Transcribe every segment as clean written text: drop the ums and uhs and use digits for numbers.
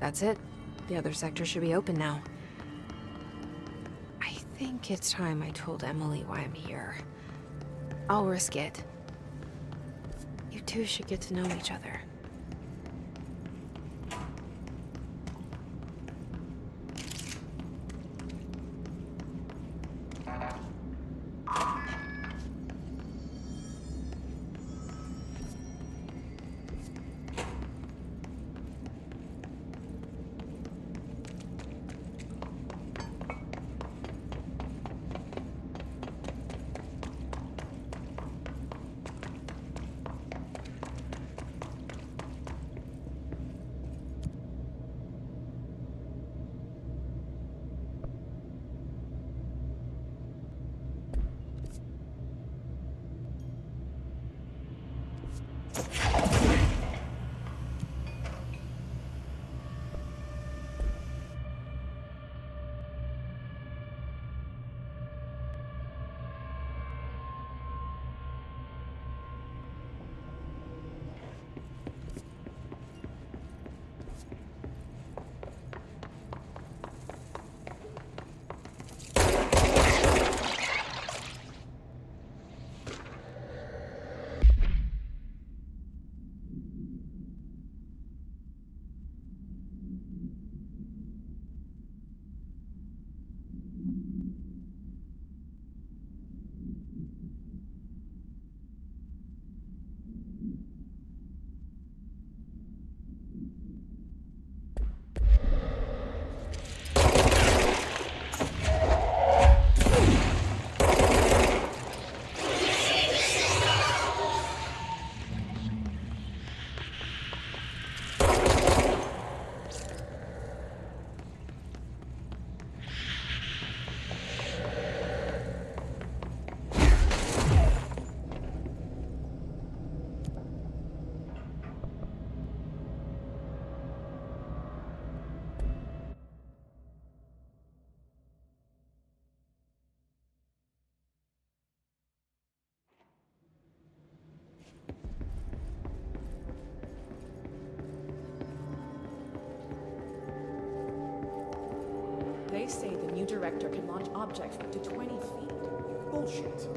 That's it. The other sector should be open now. I think it's time I told Emily why I'm here. I'll risk it. You two should get to know each other. They say the new director can launch objects up to 20 feet. Bullshit.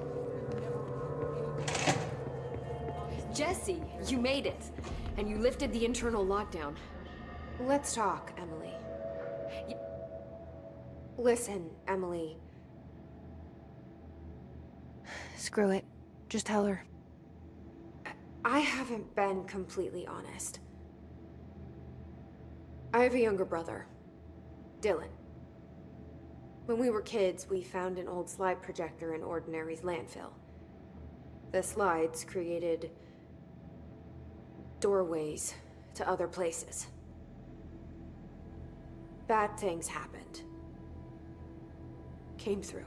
Jesse, you made it. And you lifted the internal lockdown. Let's talk, Emily. Listen, Emily. Screw it. Just tell her. I haven't been completely honest. I have a younger brother, Dylan. When we were kids, we found an old slide projector in Ordinary's landfill. The slides created doorways to other places. Bad things happened. Came through.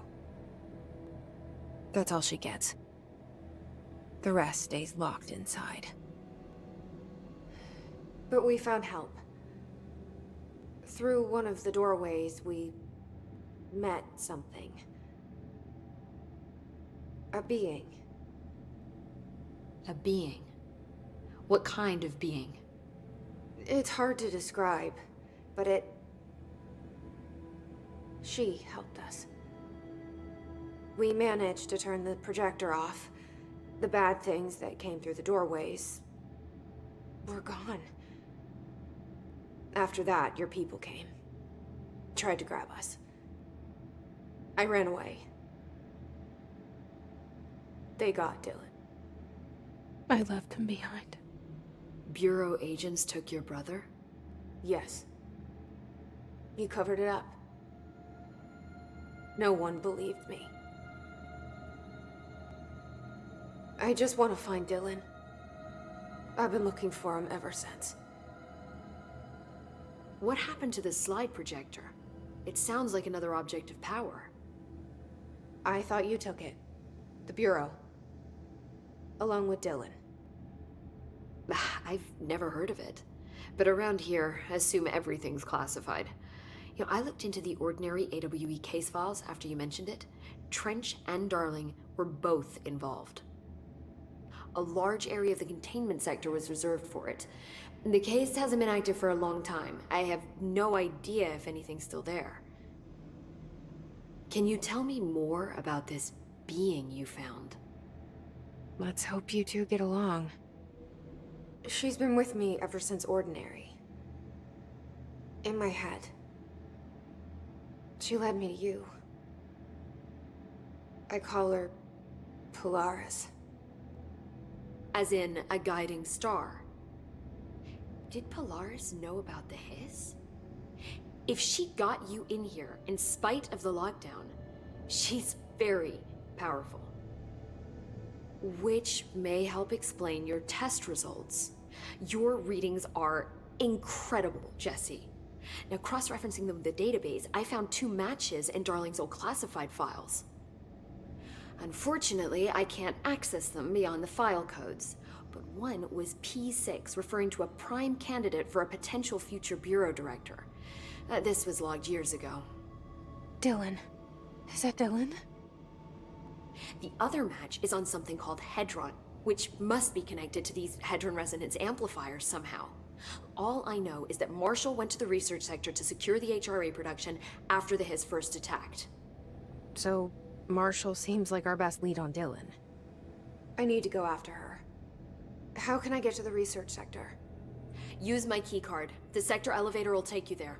That's all she gets. The rest stays locked inside. But we found help. Through one of the doorways, we met something. A being. A being? What kind of being? It's hard to describe, but she helped us. We managed to turn the projector off. The bad things that came through the doorways were gone. After that, your people came. Tried to grab us. I ran away. They got Dylan. I left him behind. Bureau agents took your brother? Yes. You covered it up. No one believed me. I just want to find Dylan. I've been looking for him ever since. What happened to the slide projector? It sounds like another object of power. I thought you took it. The Bureau. Along with Dylan. I've never heard of it. But around here, assume everything's classified. You know, I looked into the Ordinary AWE case files after you mentioned it. Trench and Darling were both involved. A large area of the containment sector was reserved for it. The case hasn't been active for a long time. I have no idea if anything's still there. Can you tell me more about this being you found? Let's hope you two get along. She's been with me ever since Ordinary. In my head. She led me to you. I call her Polaris. As in, a guiding star. Did Polaris know about the hiss? If she got you in here in spite of the lockdown, she's very powerful. Which may help explain your test results. Your readings are incredible, Jesse. Now, cross-referencing them with the database, I found 2 matches in Darling's old classified files. Unfortunately, I can't access them beyond the file codes, but one was P6, referring to a prime candidate for a potential future bureau director. This was logged years ago. Dylan. Is that Dylan? The other match is on something called Hedron, which must be connected to these Hedron resonance amplifiers somehow. All I know is that Marshall went to the research sector to secure the HRA production after the hiss first attacked. So, Marshall seems like our best lead on Dylan. I need to go after her. How can I get to the research sector? Use my keycard. The sector elevator will take you there.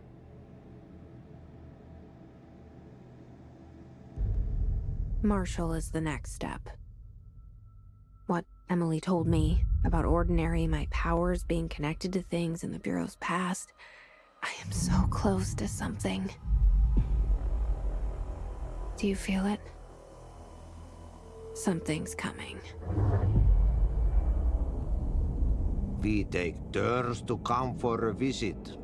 Marshall is the next step. What Emily told me about Ordinary, my powers being connected to things in the Bureau's past, I am so close to something. Do you feel it? Something's coming. We take turns to come for a visit.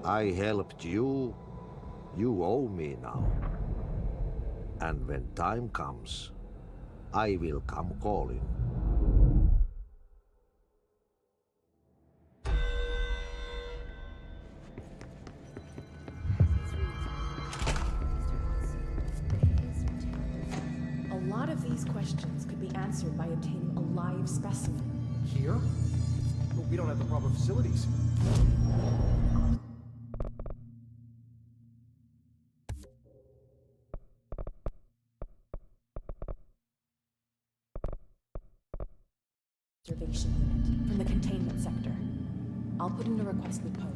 I helped you. You owe me now. And when time comes, I will come calling. A lot of these questions could be answered by obtaining a live specimen. Here? But we don't have the proper facilities. Observation unit from the containment sector. I'll put in a request with Poe.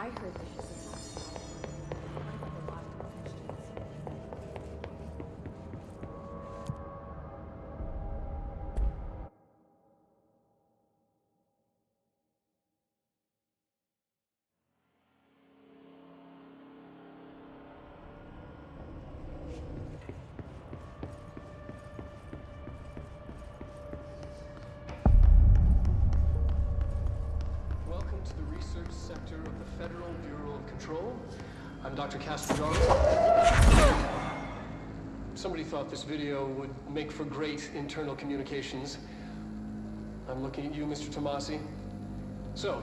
I heard that this is what about the lot of questions? Welcome to the research sector of the Federal Bureau of Control. I'm Dr. Castellanos. Somebody thought this video would make for great internal communications. I'm looking at you, Mr. Tomasi. So,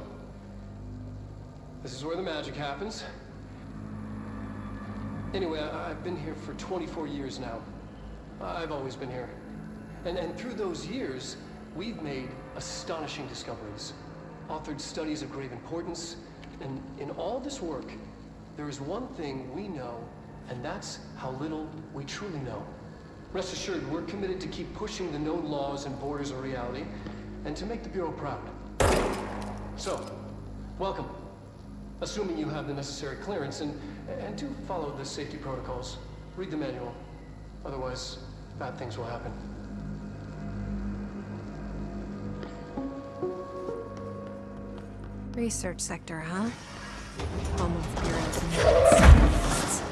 this is where the magic happens. Anyway, I've been here for 24 years now. I've always been here. And through those years, we've made astonishing discoveries, authored studies of grave importance, and in all this work, there is one thing we know, and that's how little we truly know. Rest assured, we're committed to keep pushing the known laws and borders of reality, and to make the Bureau proud. So, welcome. Assuming you have the necessary clearance, and do follow the safety protocols. Read the manual. Otherwise, bad things will happen. Research sector, huh? Home of bureaus and scientists.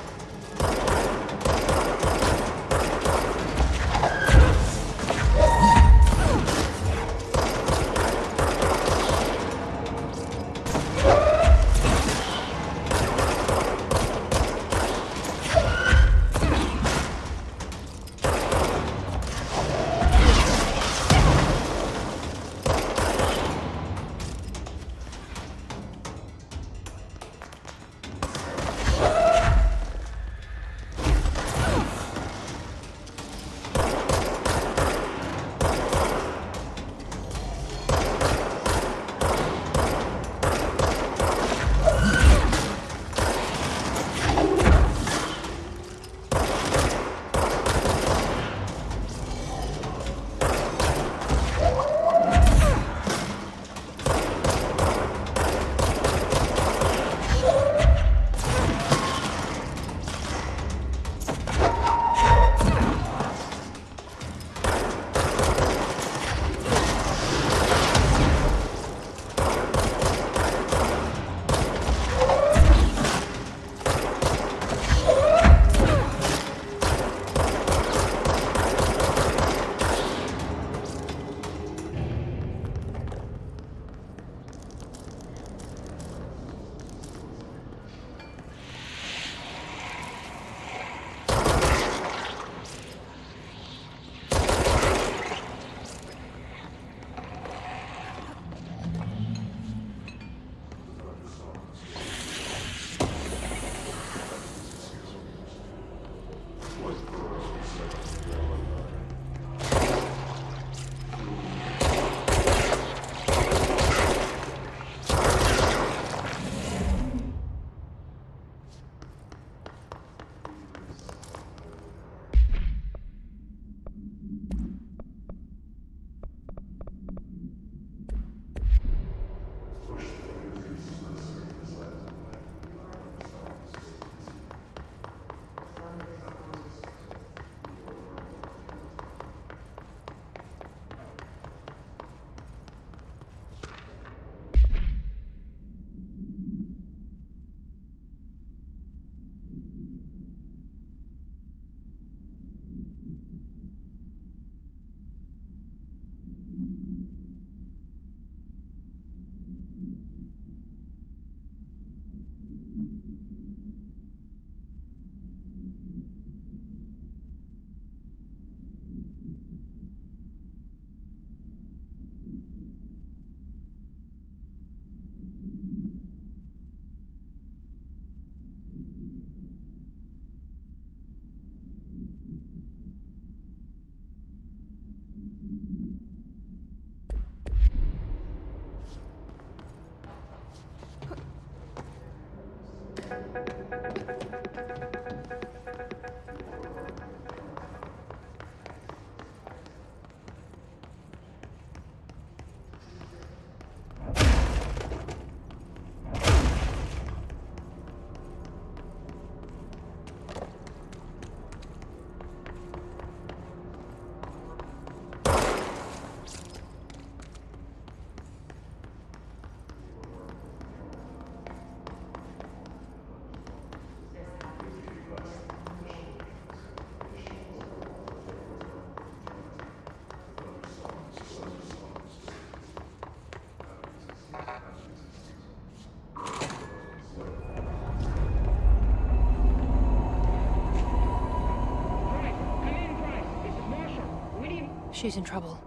She's in trouble.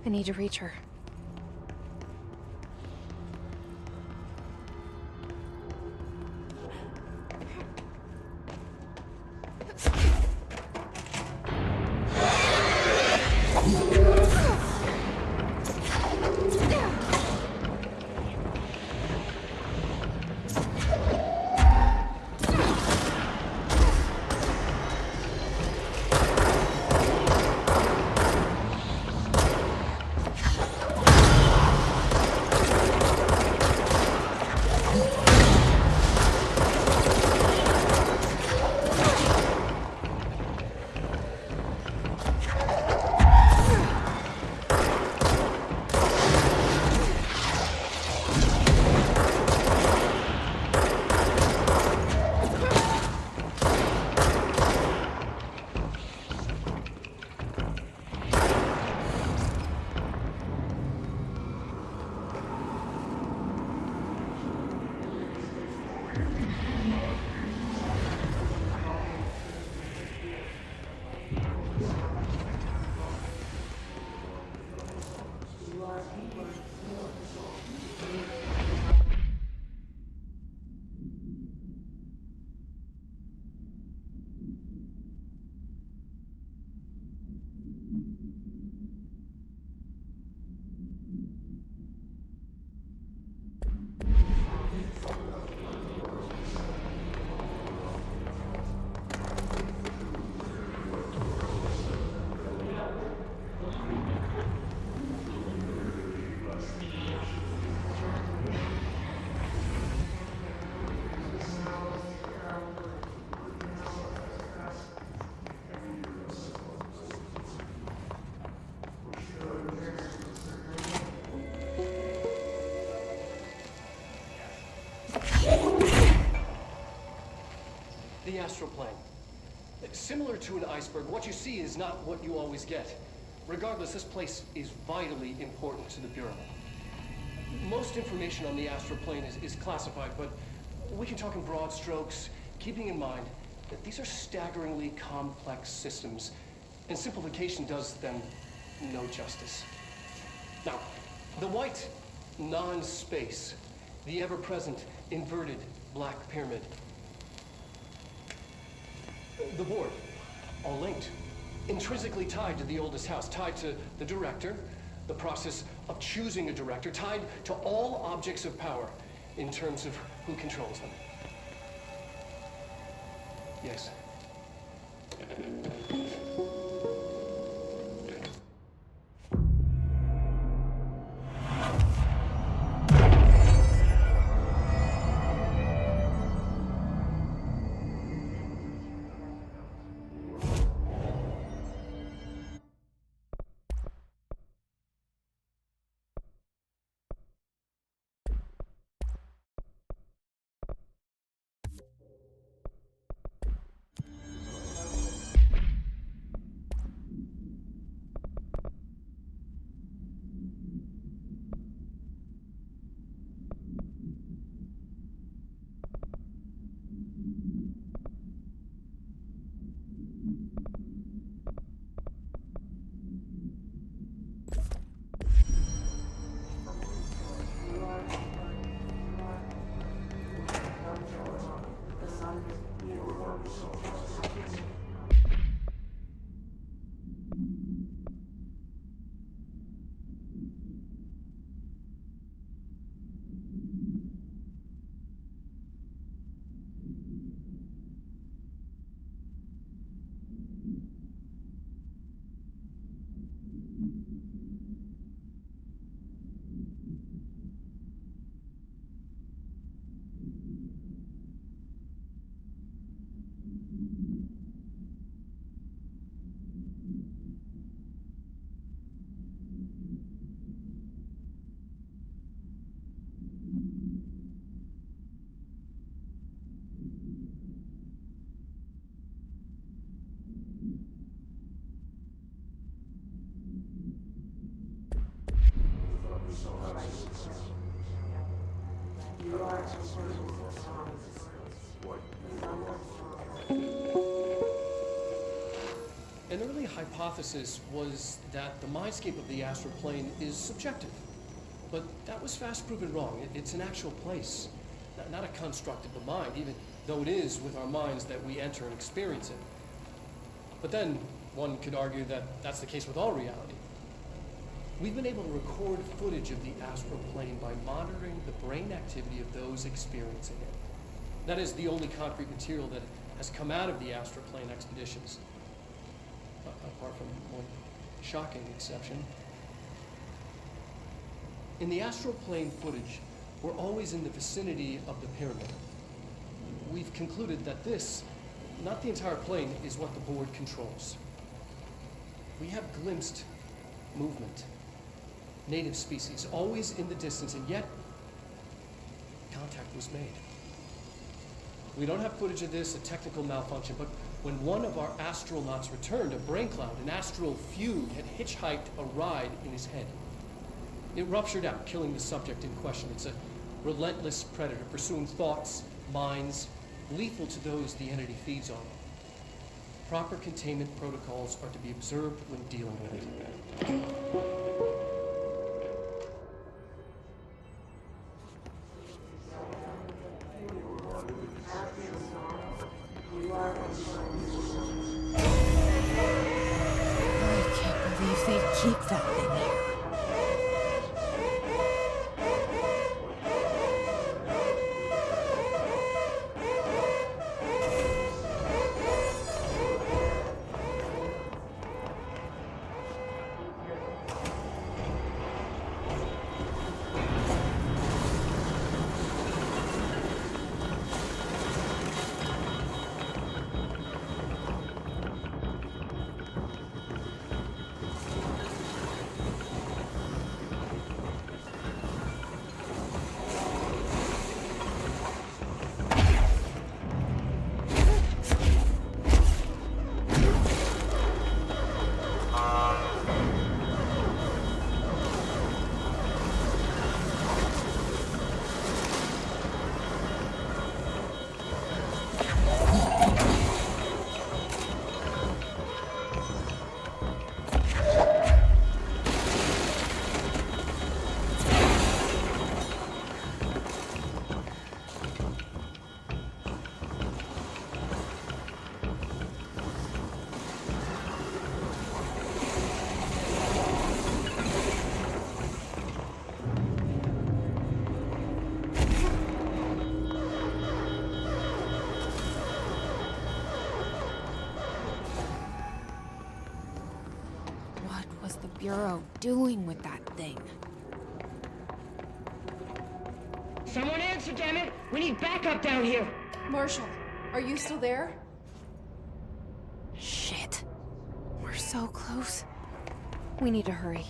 I need to reach her. The astral plane. Similar to an iceberg, what you see is not what you always get. Regardless, this place is vitally important to the Bureau. Most information on the astral plane is classified, but we can talk in broad strokes, keeping in mind that these are staggeringly complex systems, and simplification does them no justice. Now, the white non-space, the ever-present inverted black pyramid, the board, all linked, intrinsically tied to the oldest house, tied to the director, the process of choosing a director, tied to all objects of power in terms of who controls them. Yes. In early early hypothesis was that the mindscape of the astral plane is subjective. But that was fast proven wrong. It's an actual place, not a construct of the mind, even though it is with our minds that we enter and experience it. But then, one could argue that that's the case with all reality. We've been able to record footage of the astral plane by monitoring the brain activity of those experiencing it. That is the only concrete material that has come out of the astral plane expeditions, apart from one shocking exception. In the astral plane footage, we're always in the vicinity of the pyramid. We've concluded that this, not the entire plane, is what the board controls. We have glimpsed movement, native species, always in the distance, and yet contact was made. We don't have footage of this, a technical malfunction, but when one of our astronauts returned, a brain cloud, an astral fugue, had hitchhiked a ride in his head. It ruptured out, killing the subject in question. It's a relentless predator, pursuing thoughts, minds, lethal to those the entity feeds on. Proper containment protocols are to be observed when dealing with it. I can't believe they keep that thing here. Bureau doing with that thing? Someone answer, damn it! We need backup down here! Marshall, are you still there? Shit. We're so close. We need to hurry.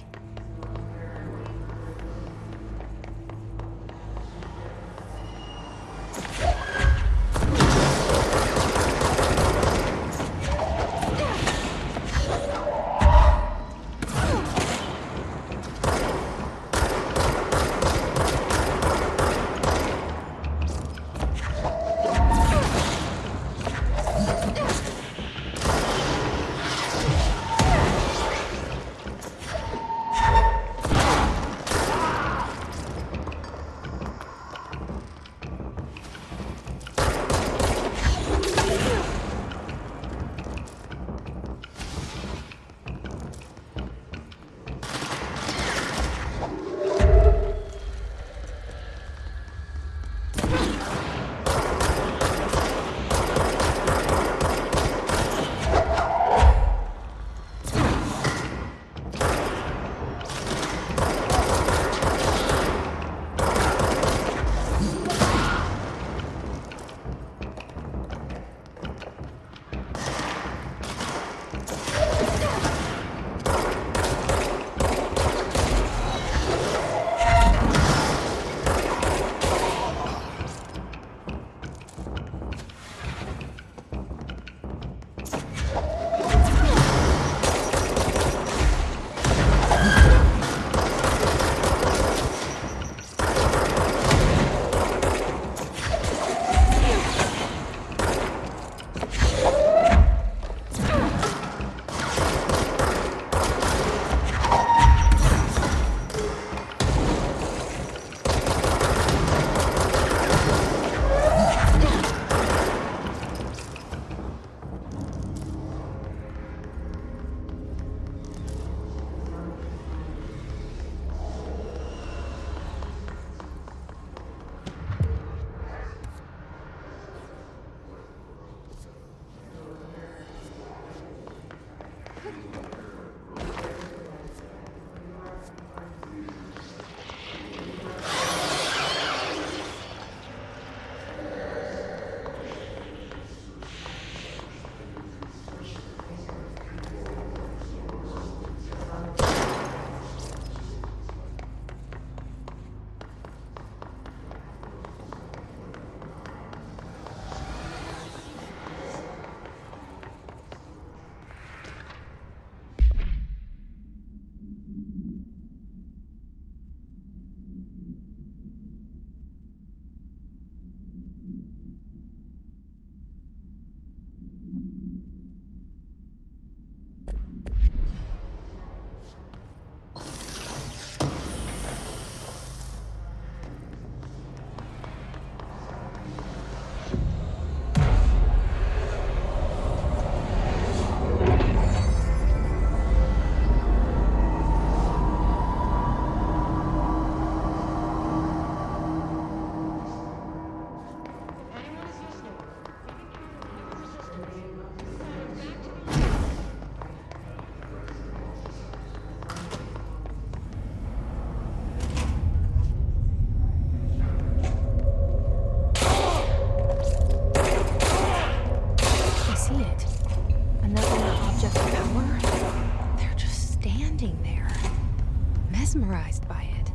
mesmerized by it.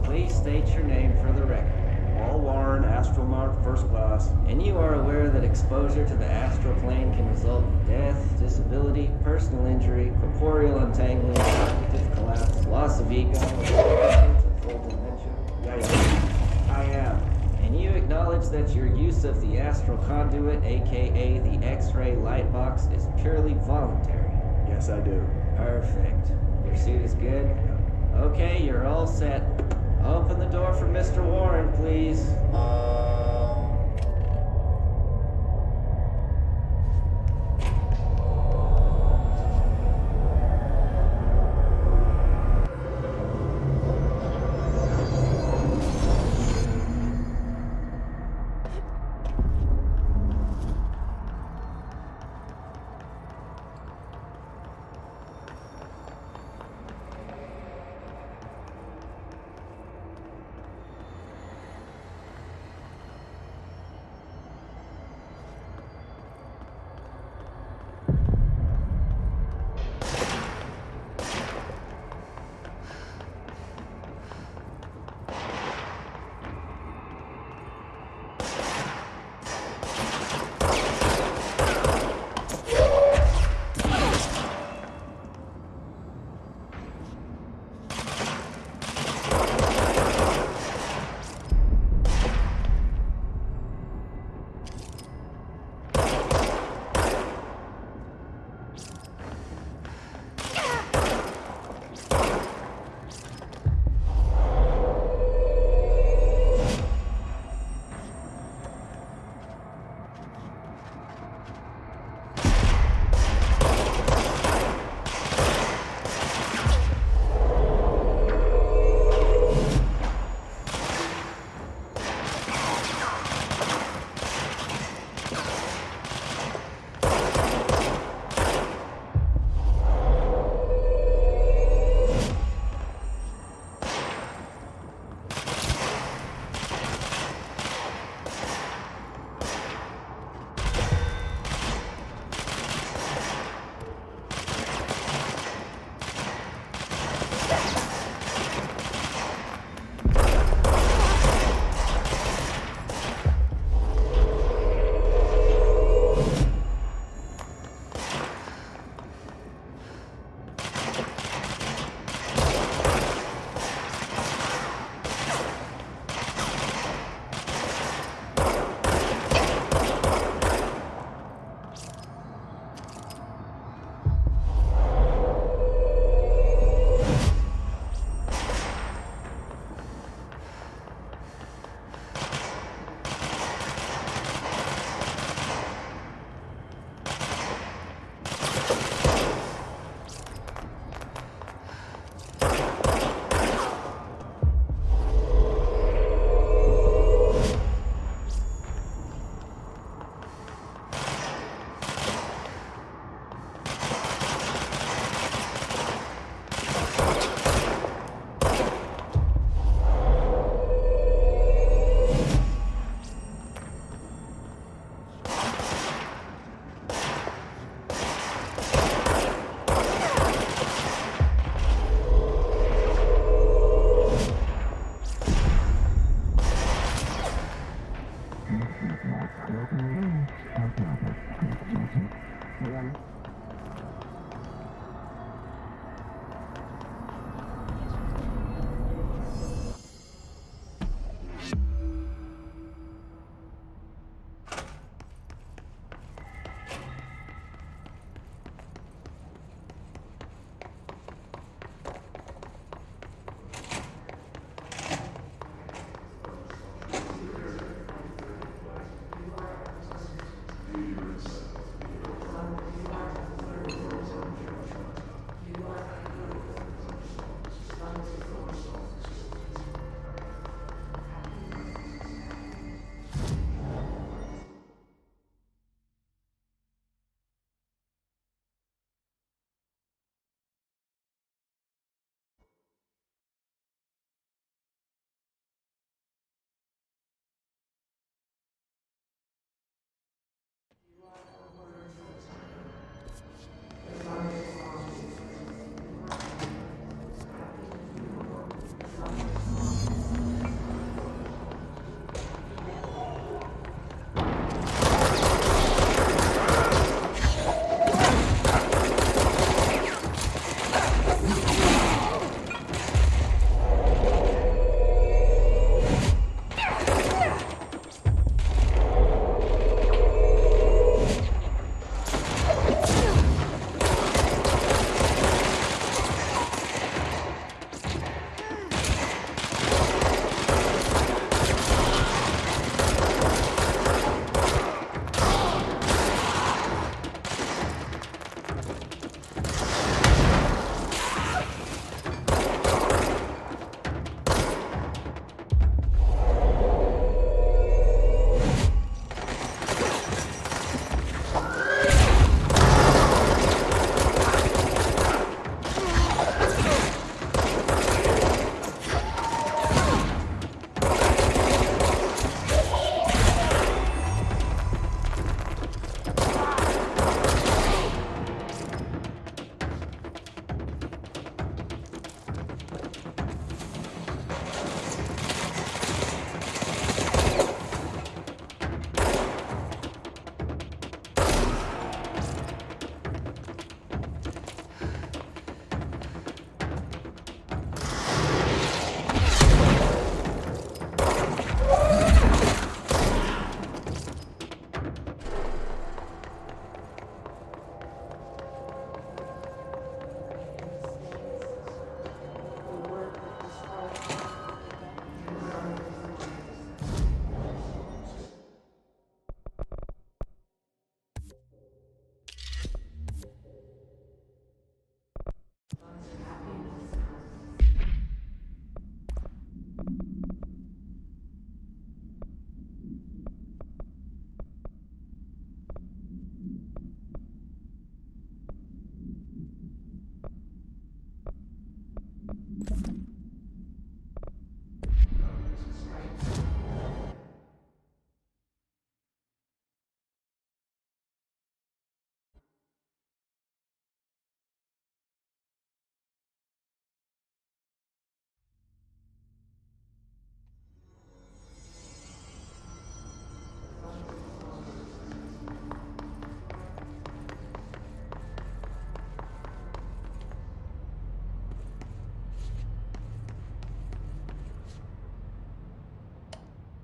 Please state your name for the record. Paul Warren, astronaut, first class. And you are aware that exposure to the astral plane can result in death, disability, personal injury, corporeal untangling, cognitive collapse, loss of ego, and full dementia? Yeah, I am. And you acknowledge that your use of the astral conduit, aka the X-ray light box, is purely voluntary. Yes, I do. Perfect. Your suit is good? Okay, you're all set. Open the door for Mr. Warren, please.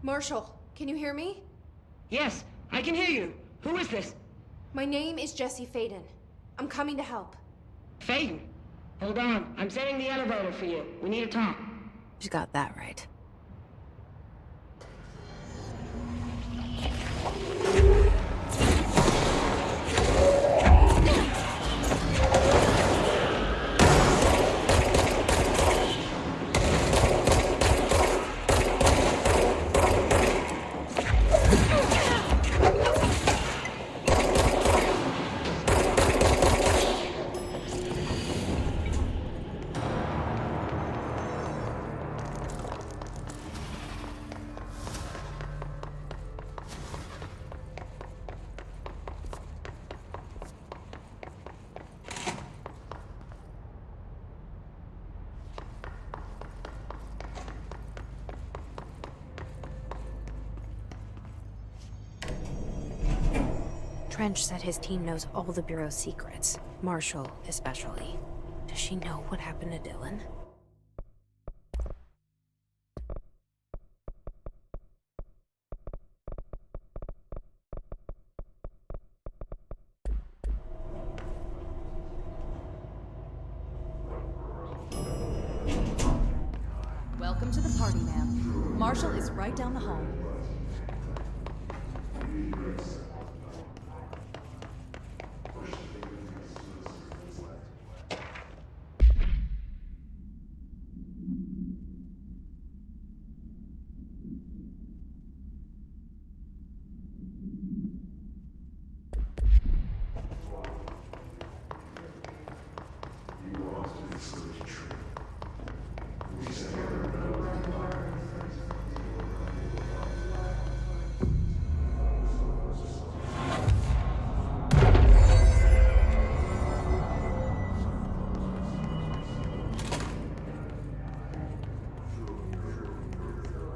Marshall, can you hear me? Yes, I can hear you. Who is this? My name is Jesse Faden. I'm coming to help. Faden. Hold on. I'm setting the elevator for you. We need to talk. She's got that right. Trench said his team knows all the Bureau's secrets. Marshall, especially. Does she know what happened to Dylan? Welcome to the party, ma'am. Marshall is right down the hall.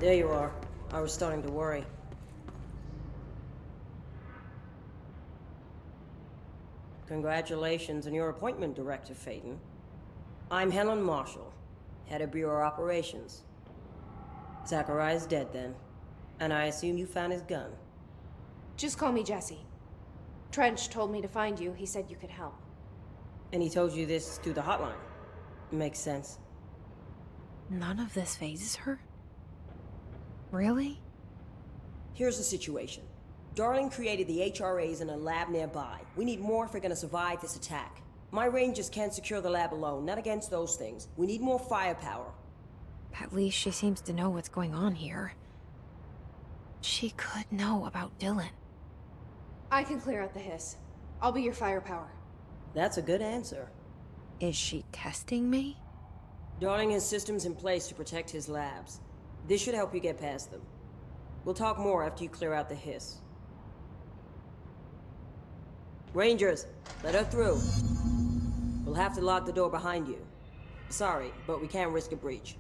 There you are. I was starting to worry. Congratulations on your appointment, Director Faden. I'm Helen Marshall, head of Bureau Operations. Zachariah's dead then, and I assume you found his gun. Just call me Jesse. Trench told me to find you. He said you could help. And he told you this through the hotline. Makes sense. None of this phases her? Really? Here's the situation. Darling created the HRAs in a lab nearby. We need more if we're gonna survive this attack. My rangers can't secure the lab alone, not against those things. We need more firepower. At least she seems to know what's going on here. She could know about Dylan. I can clear out the hiss. I'll be your firepower. That's a good answer. Is she testing me? Darling has systems in place to protect his labs. This should help you get past them. We'll talk more after you clear out the hiss. Rangers, let her through. We'll have to lock the door behind you. Sorry, but we can't risk a breach.